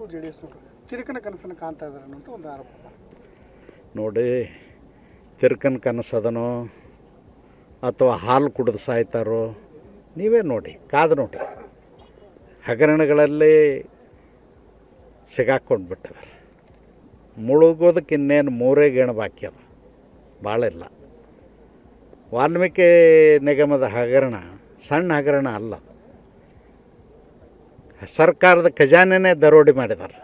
ಮತ್ತು JDSನವರು ತಿರುಕನ ಕನಸನ್ನು ಕಾಣ್ತಾ ಇದ್ದಾರೆ ಅನ್ನೋಂಥ ಒಂದು ಆರೋಪ. ನೋಡಿ, ತಿರುಕನ ಕನಸದನೋ ಅಥವಾ ಹಾಲು ಕುಡಿದು ಸಾಯ್ತಾರೋ ನೀವೇ ನೋಡಿ, ಕಾದು ನೋಡಿ. ಹಗರಣಗಳಲ್ಲಿ ಸಿಗಾಕ್ಕೊಂಡು ಬಿಟ್ಟಿದ್ದಾರೆ. ಮುಳುಗೋದಕ್ಕೆ ಇನ್ನೇನು 3 ಗೇಣು ಬಾಕಿ ಅದ, ಭಾಳ ಇಲ್ಲ. ವಾಲ್ಮೀಕಿ ನಿಗಮದ ಹಗರಣ ಸಣ್ಣ ಹಗರಣ ಅಲ್ಲ, ಸರ್ಕಾರದ ಖಜಾನೆನೇ ದರೋಡಿ ಮಾಡಿದ್ದಾರೆ,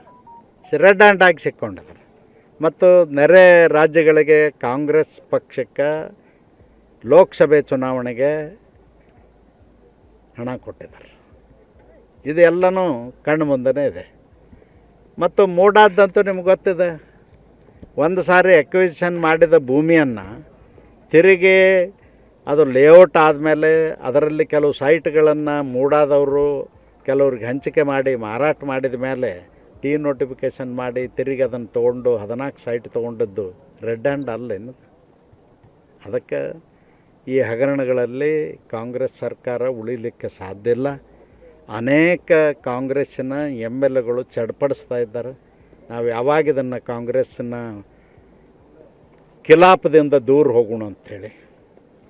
ರೆಡ್ ಹ್ಯಾಂಡ್ ಆಗಿ ಸಿಕ್ಕೊಂಡಿದ್ದಾರೆ. ಮತ್ತು ನೆರೆ ರಾಜ್ಯಗಳಿಗೆ ಕಾಂಗ್ರೆಸ್ ಪಕ್ಷಕ್ಕೆ ಲೋಕಸಭೆ ಚುನಾವಣೆಗೆ ಹಣ ಕೊಟ್ಟಿದ್ದಾರೆ. ಇದೆಲ್ಲನೂ ಕಣ್ಣು ಮುಂದೆನೇ ಇದೆ. ಮತ್ತು ಮೂಡಾದಂತೂ ನಿಮ್ಗೆ ಗೊತ್ತಿದೆ, ಒಂದು ಸಾರಿ ಎಕ್ವಿಸಿಷನ್ ಮಾಡಿದ ಭೂಮಿಯನ್ನು ತಿರುಗಿ ಅದು ಲೇಔಟ್ ಆದಮೇಲೆ ಅದರಲ್ಲಿ ಕೆಲವು ಸೈಟ್ಗಳನ್ನು ಮೂಡಾದವರು ಕೆಲವ್ರಿಗೆ ಹಂಚಿಕೆ ಮಾಡಿ ಮಾರಾಟ ಮಾಡಿದ ಮೇಲೆ ನೋಟಿಫಿಕೇಷನ್ ಮಾಡಿ ತಿರುಗಿ ಅದನ್ನು ತೊಗೊಂಡು 14 ಸೈಟ್ ತೊಗೊಂಡದ್ದು ರೆಡ್ ಹ್ಯಾಂಡ್ ಅಲ್ಲೇನು. ಅದಕ್ಕೆ ಈ ಹಗರಣಗಳಲ್ಲಿ ಕಾಂಗ್ರೆಸ್ ಸರ್ಕಾರ ಉಳಿಲಿಕ್ಕೆ ಸಾಧ್ಯ ಇಲ್ಲ. ಅನೇಕ ಕಾಂಗ್ರೆಸ್ಸಿನ MLAಗಳು ಚಡ್ಪಡಿಸ್ತಾ ಇದ್ದಾರೆ. ನಾವು ಯಾವಾಗ ಇದನ್ನು ಕಾಂಗ್ರೆಸ್ಸಿನ ಖಿಲಾಪದಿಂದ ದೂರ ಹೋಗೋಣ ಅಂಥೇಳಿ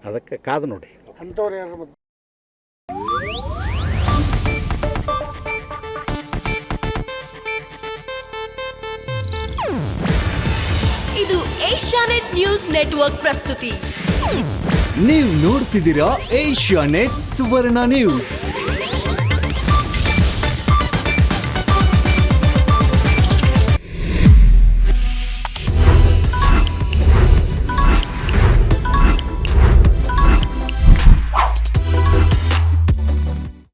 ಅದಕ್ಕೆ ಕಾದು ನೋಡಿ. ಅಂಥವ್ರು ಯಾರು? ಇದು ಏಷ್ಯಾನೆಟ್ ನ್ಯೂಸ್ ನೆಟ್ವರ್ಕ್ ಪ್ರಸ್ತುತಿ. ನೀವು ನೋಡ್ತಿದ್ದೀರಾ ಏಷ್ಯಾನೆಟ್ ಸುವರ್ಣ ನ್ಯೂಸ್.